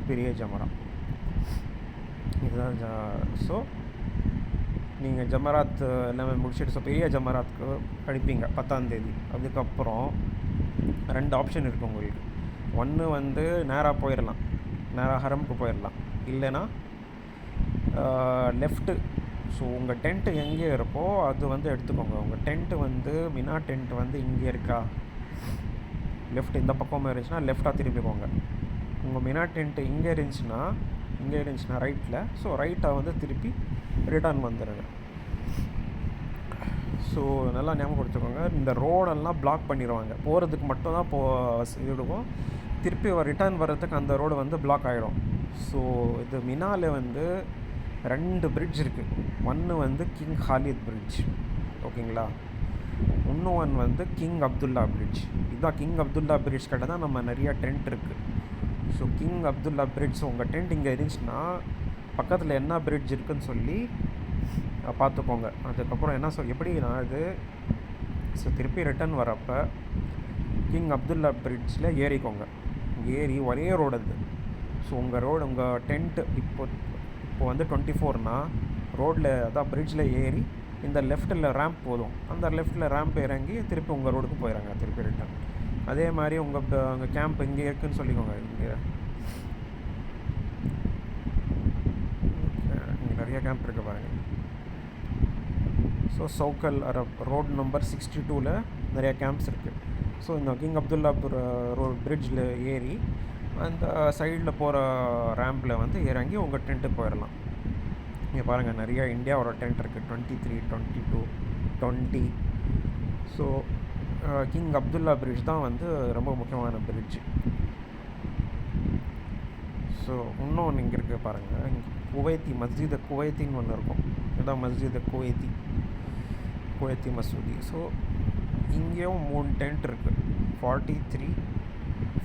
பெரிய ஜமரா. இதுதான் ஸோ நீங்கள் ஜமராத் எல்லாமே முடிச்சுட்டு ஸோ பெரிய ஜமராத்துக்கு அடிப்பீங்க 10ஆந்தேதி. அதுக்கப்புறம் 2 ஆப்ஷன் இருக்குது உங்களுக்கு. ஒன்று வந்து நேராக போயிடலாம், நேராக ஹரமுக்கு போயிடலாம். இல்லைன்னா லெஃப்ட்டு, ஸோ உங்கள் டென்ட்டு எங்கே இருக்கோ அது வந்து எடுத்துக்கோங்க. உங்கள் டென்ட்டு வந்து மினா டென்ட் வந்து இங்கே இருக்கா, லெஃப்ட் இந்த பக்கமாக இருந்துச்சுன்னா லெஃப்டாக திரும்பிக்கோங்க. உங்கள் மினா டென்ட்டு இங்கே இருந்துச்சுன்னா ரைட்டில், ஸோ ரைட்டாக வந்து திருப்பி ரிட்டர்ன் வந்துடுங்க. ஸோ நல்லா ஞாபகப்படுத்திக்கோங்க. இந்த ரோடெல்லாம் பிளாக் பண்ணிடுவாங்க, போகிறதுக்கு மட்டும் தான் இருக்கும். திருப்பி ரிட்டர்ன் வர்றதுக்கு அந்த ரோடு வந்து பிளாக் ஆகிடும். ஸோ இது மினாவில் வந்து 2 பிரிட்ஜ் இருக்குது. ஒன்று வந்து கிங் ஹாலித் பிரிட்ஜ், ஓகேங்களா. இன்னொன்று வந்து கிங் அப்துல்லா பிரிட்ஜ். இதுதான் கிங் அப்துல்லா பிரிட்ஜ் கிட்ட தான் நம்ம நிறையா டென்ட் இருக்குது. ஸோ கிங் அப்துல்லா பிரிட்ஜ் உங்கள் டென்ட் இங்கே இருந்துச்சுன்னா பக்கத்தில் என்ன பிரிட்ஜ் இருக்குதுன்னு சொல்லி பார்த்துக்கோங்க. அதுக்கப்புறம் என்ன எப்படின்னா இது, ஸோ திருப்பி ரிட்டர்ன் வரப்போ கிங் அப்துல்லா பிரிட்ஜில் ஏறிக்கோங்க. ஏறி ஒரே ரோடு அது. ஸோ உங்கள் டென்ட்டு இப்போ வந்து 24னா ரோட்டில் அதான் பிரிட்ஜில் ஏறி இந்த லெஃப்ட்டில் ரேம்ப் போதும், அந்த லெஃப்ட்டில் ரேம்ப் இறங்கி திருப்பி உங்கள் ரோடுக்கு போயிடுறாங்க திருப்பி ரிட்டர்ன். அதே மாதிரி உங்கள் கேம்ப் இங்கே இருக்குதுன்னு சொல்லிக்கோங்க. இங்கே நிறைய கேம்ப் இருக்குது பாருங்கள். ஸோ சவுக்கல் ரோட் நம்பர் 62ல் நிறையா கேம்ப்ஸ் இருக்குது. ஸோ இந்த கிங் அப்துல்லா ரோட் பிரிட்ஜில் ஏறி அந்த சைடில் போகிற ரேம்பில் வந்து இறங்கி உங்கள் டென்ட்டுக்கு போயிடலாம். இங்கே பாருங்கள் நிறையா இந்தியாவோட டென்ட் இருக்குது, 23, 22, 20. ஸோ கிங் அப்துல்லா பிரிட்ஜ் தான் வந்து ரொம்ப முக்கியமான பிரிட்ஜ். ஸோ இன்னொன்று இங்கே இருக்குது பாருங்கள், இங்கே குவைத்தி மஸ்ஜித் குவைத்தின்னு ஒன்று இருக்கும். இதுதான் மஸ்ஜித் குவைத்தி மசூதி. ஸோ இங்கேயும் 3 டென்ட் இருக்குது, 43,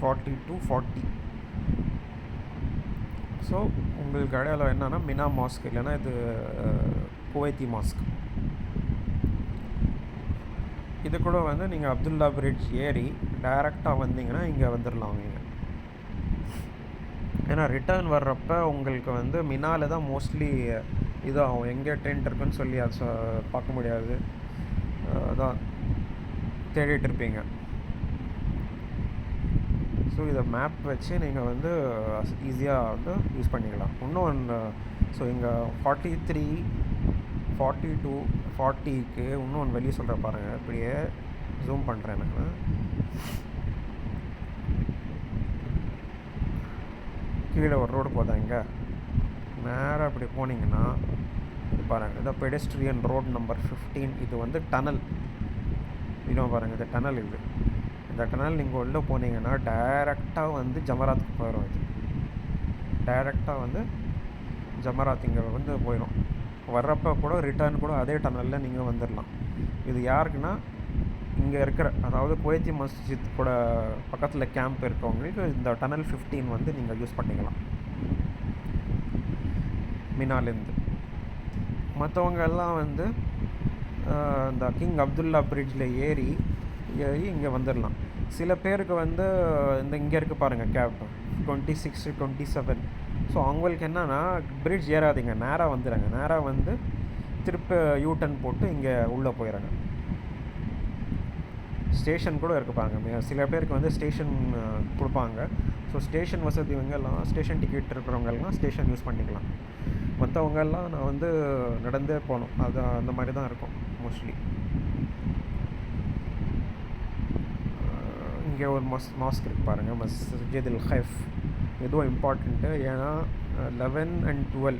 42, 40. ஸோ உங்களுக்கு அடையாளம் என்னென்னா மினா மாஸ்க், இல்லைன்னா இது குவைத்தி மாஸ்க். இது கூட வந்து நீங்கள் அப்துல்லா பிரிட்ஜ் ஏறி டைரெக்டாக வந்தீங்கன்னா இங்கே வந்துடலாம் நீங்கள். ஏன்னா ரிட்டர்ன் வர்றப்போ உங்களுக்கு வந்து மினாவில் தான் மோஸ்ட்லி இதாகும், எங்கே டென்ட் இருக்குன்னு சொல்லி அது பார்க்க முடியாது, அதான் தேடிட்டு இருப்பீங்க. ஸோ இதை மேப் வச்சு நீங்கள் வந்து ஈஸியாக வந்து யூஸ் பண்ணிக்கலாம். இன்னொன்று, ஸோ இங்கே 43, 42, 40க்கு இன்னொன்று வெளியே சொல்கிற பாருங்கள். இப்படியே ஜூம் பண்ணுறேன் நான். கீழே ஒரு ரோடு போதா, இங்கே நேராக இப்படி போனீங்கன்னா பாருங்கள், இதை பெடஸ்ட்ரியன் ரோட் நம்பர் 15. இது வந்து டனல், இன்னும் பாருங்கள் இது டனல். இந்த டனல் நீங்கள் உள்ளே போனீங்கன்னா டைரெக்டாக வந்து ஜமராத்துக்கு போயிடும். இது டைரெக்டாக வந்து ஜமராத் இங்கே வந்து போயிடும். வர்றப்போ கூட ரிட்டர்ன் கூட அதே டனலில் நீங்கள் வந்துடலாம். இது யாருக்குன்னா இங்கே இருக்கிற, அதாவது குவைத்தி மஸ்ஜித் கூட பக்கத்தில் கேம்ப் இருக்கவங்களுக்கு இந்த டனல் 15 வந்து நீங்கள் யூஸ் பண்ணிக்கலாம் மினாலேருந்து. மற்றவங்க எல்லாம் வந்து இந்த கிங் அப்துல்லா பிரிட்ஜில் ஏறி இங்கே வந்துடலாம். சில பேருக்கு வந்து இந்த இங்கே இருக்குது பாருங்கள் கேப் 26, 27. ஸோ அவங்களுக்கு என்னென்னா பிரிட்ஜ் ஏறாதீங்க, நேராக வந்துடுங்க. நேராக வந்து திருப்பி யூட்டன் போட்டு இங்கே உள்ளே போயிடுறாங்க. ஸ்டேஷன் கூட இருக்குது பாருங்கள். சில பேருக்கு வந்து ஸ்டேஷன் கொடுப்பாங்க. ஸோ ஸ்டேஷன் வசதி இவங்கெல்லாம் ஸ்டேஷன் டிக்கெட் இருக்கிறவங்கெல்லாம் ஸ்டேஷன் யூஸ் பண்ணிக்கலாம். மற்றவங்கெல்லாம் நான் வந்து நடந்தே போகணும், அது அந்த மாதிரி தான் இருக்கும் மோஸ்ட்லி. இங்கே ஒரு மாஸ்க் இருக்குது பாருங்கள், மஸ்ஜித் அல் ஹைஃப். இதுவும் இம்பார்ட்டண்ட்டு. ஏன்னா 11 and 12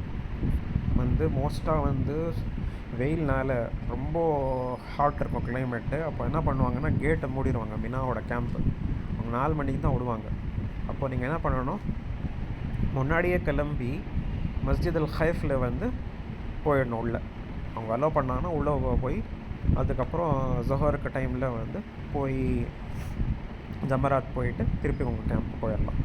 வந்து மோஸ்ட்டாக வந்து வெயில்னால் ரொம்ப ஹாட் இருக்கும் கிளைமேட்டு. அப்போ என்ன பண்ணுவாங்கன்னா கேட்டை மூடிடுவாங்க மினாவோட கேம்ப்பு. அவங்க 4 மணிக்கு தான் விடுவாங்க. அப்போ நீங்கள் என்ன பண்ணணும், முன்னாடியே கிளம்பி மஸ்ஜித் அல் ஹைஃபில் வந்து போயிடணும் உள்ளே. அவங்க அலோவ் பண்ணாங்கன்னா உள்ளே போய் அதுக்கப்புறம் ஜொஹருக்கு டைமில் வந்து போய் ஜமராத் போயிட்டு திருப்பி உங்கள் கேம்ப் போயிடலாம்.